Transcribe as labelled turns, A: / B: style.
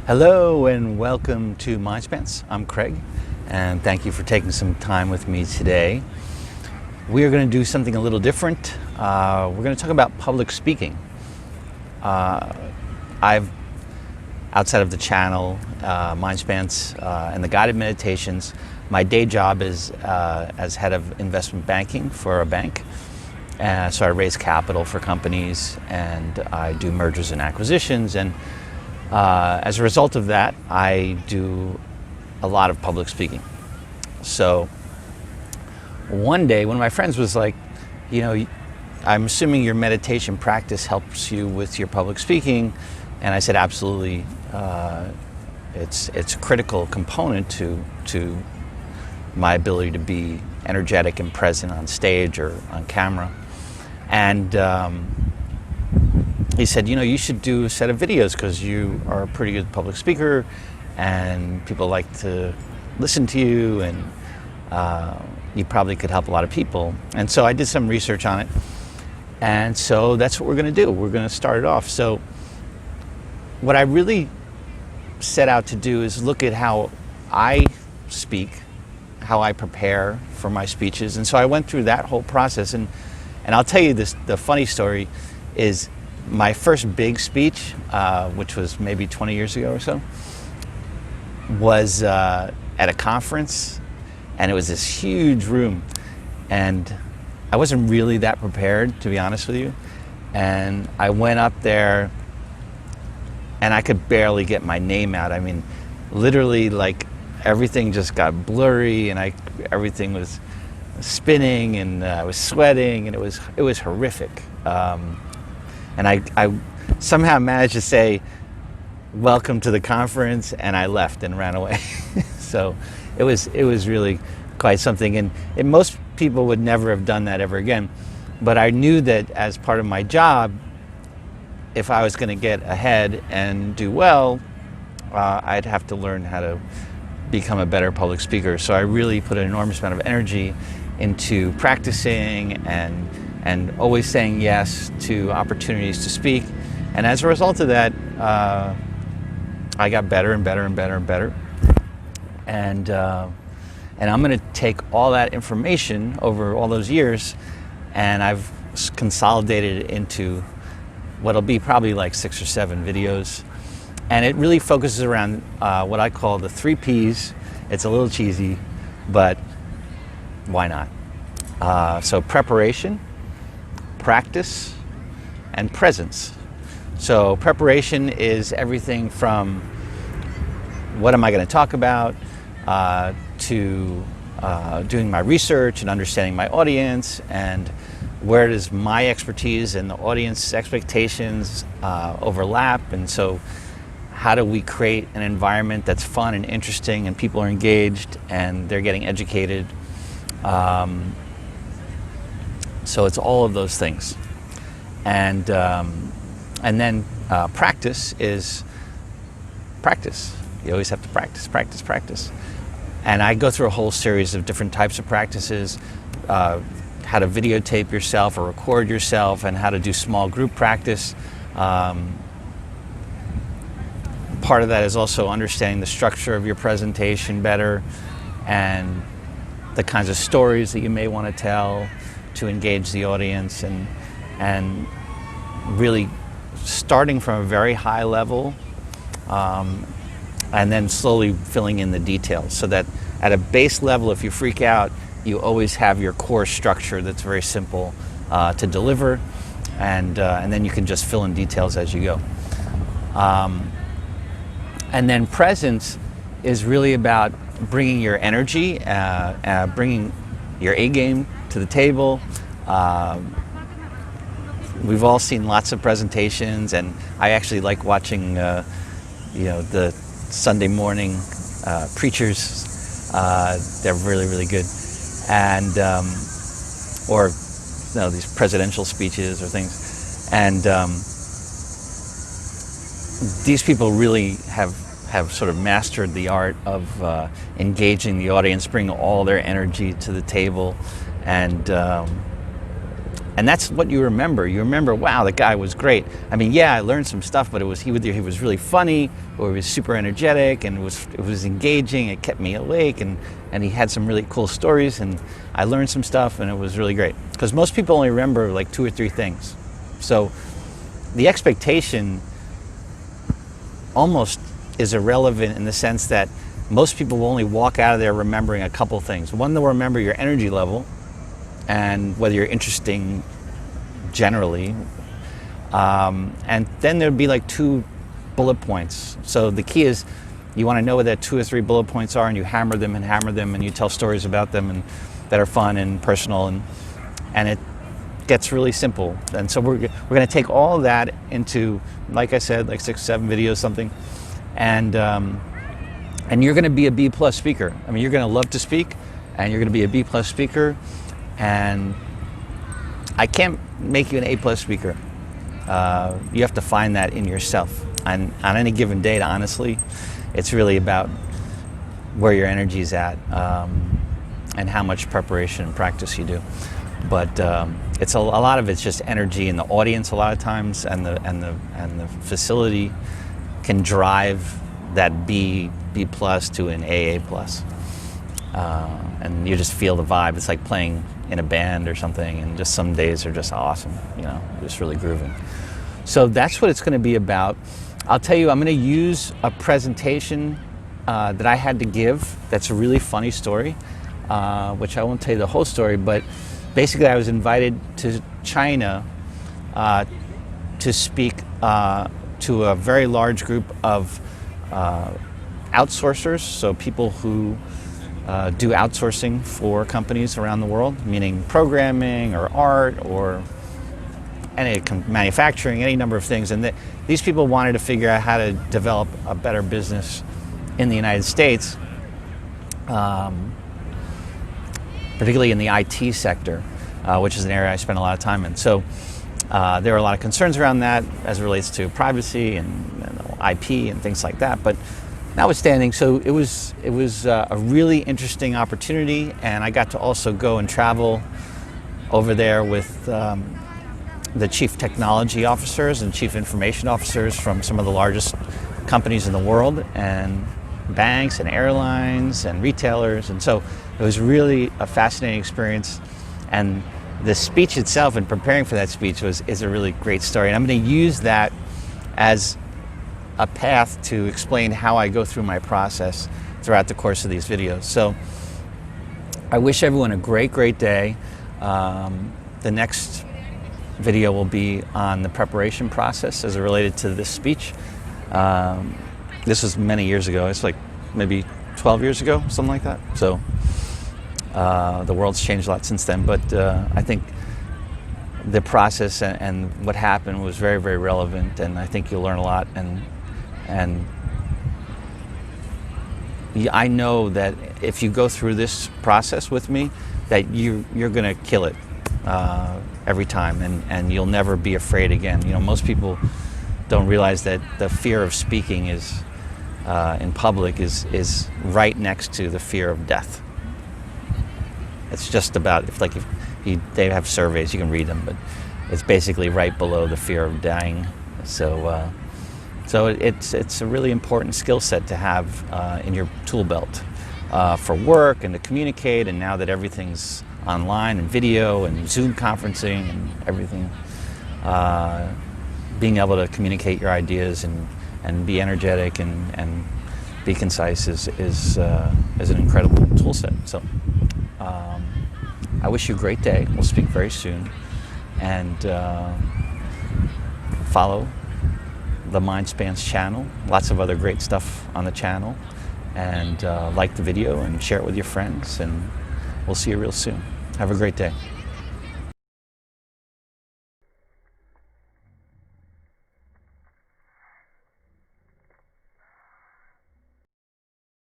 A: Hello and welcome to MindSpanse. I'm Craig, and thank you for taking some time with me today. We are going to do something a little different. We're going to talk about public speaking. I've, outside of the channel, MindSpanse, and the guided meditations, my day job is as head of investment banking for a bank. So I raise capital for companies, and I do mergers and acquisitions, and as a result of that, I do a lot of public speaking. So one day, one of my friends was like, I'm assuming your meditation practice helps you with your public speaking. And I said, absolutely. It's a critical component to my ability to be energetic and present on stage or on camera. And he said, you should do a set of videos because you are a pretty good public speaker and people like to listen to you, and you probably could help a lot of people. And so I did some research on it. And so that's what we're going to do. We're going to start it off. So what I really set out to do is look at how I speak, how I prepare for my speeches. And so I went through that whole process. And I'll tell you this, the funny story is my first big speech, which was maybe 20 years ago or so, was at a conference, and it was this huge room, and I wasn't really that prepared, to be honest with you. And I went up there, and I could barely get my name out. I mean, literally, like, everything just got blurry, and everything was spinning, and I was sweating, and it was horrific. And I somehow managed to say, welcome to the conference, and I left and ran away. So it was really quite something. And most people would never have done that ever again. But I knew that as part of my job, if I was going to get ahead and do well, I'd have to learn how to become a better public speaker. So I really put an enormous amount of energy into practicing and always saying yes to opportunities to speak. And as a result of that, I got better and better and better and better. And I'm going to take all that information over all those years, and I've consolidated it into what'll be probably like 6 or 7 videos. And it really focuses around what I call the 3 Ps. It's a little cheesy, but why not? So preparation, practice, and presence. So preparation is everything from what am I going to talk about to doing my research and understanding my audience, and where does my expertise and the audience expectations overlap, and so how do we create an environment that's fun and interesting and people are engaged and they're getting educated. So it's all of those things. And then practice is practice. You always have to practice, practice, practice. And I go through a whole series of different types of practices, how to videotape yourself or record yourself, and how to do small group practice. Part of that is also understanding the structure of your presentation better and the kinds of stories that you may want to tell to engage the audience, and really starting from a very high level and then slowly filling in the details, so that at a base level, if you freak out, you always have your core structure that's very simple to deliver, and then you can just fill in details as you go. And then presence is really about bringing your energy, bringing your A game to the table. We've all seen lots of presentations, and I actually like watching, the Sunday morning preachers. They're really, really good, and or these presidential speeches or things, and these people really have sort of mastered the art of engaging the audience, bringing all their energy to the table, and And that's what you remember. You remember, wow, the guy was great. I mean, yeah, I learned some stuff, but he was really funny, or he was super energetic, and it was engaging. It kept me awake, and he had some really cool stories, and I learned some stuff, and it was really great. Because most people only remember like 2 or 3 things. So the expectation almost is irrelevant in the sense that most people will only walk out of there remembering a couple things. One, they'll remember your energy level and whether you're interesting generally. And then there'd be like 2 bullet points. So the key is you want to know what that 2 or 3 bullet points are, and you hammer them and you tell stories about them and that are fun and personal, and it gets really simple. And so we're going to take all of that into, like I said, like 6, 7 videos, something, and you're going to be a B+ speaker. I mean, you're going to love to speak, and you're going to be a B+ speaker, and I can't make you an A+ speaker. You have to find that in yourself. And on any given day, honestly, it's really about where your energy's at, and how much preparation and practice you do. But it's a lot of it's just energy in the audience a lot of times, and the facility can drive that B+ to an AA+. And you just feel the vibe. It's like playing in a band or something, and just some days are just awesome, just really grooving. So that's what it's going to be about. I'll tell you, I'm going to use a presentation that I had to give. That's a really funny story, which I won't tell you the whole story, but basically I was invited to China to speak to a very large group of outsourcers, so people who do outsourcing for companies around the world, meaning programming or art or any manufacturing, any number of things. And these people wanted to figure out how to develop a better business in the United States, particularly in the IT sector, which is an area I spend a lot of time in. So there are a lot of concerns around that as it relates to privacy and IP and things like that. But notwithstanding, so it was a really interesting opportunity, and I got to also go and travel over there with the chief technology officers and chief information officers from some of the largest companies in the world, and banks and airlines and retailers. And so it was really a fascinating experience. And the speech itself and preparing for that speech is a really great story. And I'm going to use that as a path to explain how I go through my process throughout the course of these videos. So I wish everyone a great, great day. The next video will be on the preparation process as it related to this speech. This was many years ago. It's like maybe 12 years ago, something like that. So the world's changed a lot since then, but I think the process and what happened was very, very relevant, and I think you'll learn a lot. And I know that if you go through this process with me, that you're going to kill it every time, and you'll never be afraid again. Most people don't realize that the fear of speaking is in public is right next to the fear of death. It's just about, they have surveys, you can read them, but it's basically right below the fear of dying. So it's a really important skill set to have in your tool belt for work and to communicate. And now that everything's online and video and Zoom conferencing and everything, being able to communicate your ideas and be energetic and be concise is an incredible tool set. So I wish you a great day. We'll speak very soon, and follow the MindSpanse channel. Lots of other great stuff on the channel, and like the video and share it with your friends, and we'll see you real soon. Have a great day.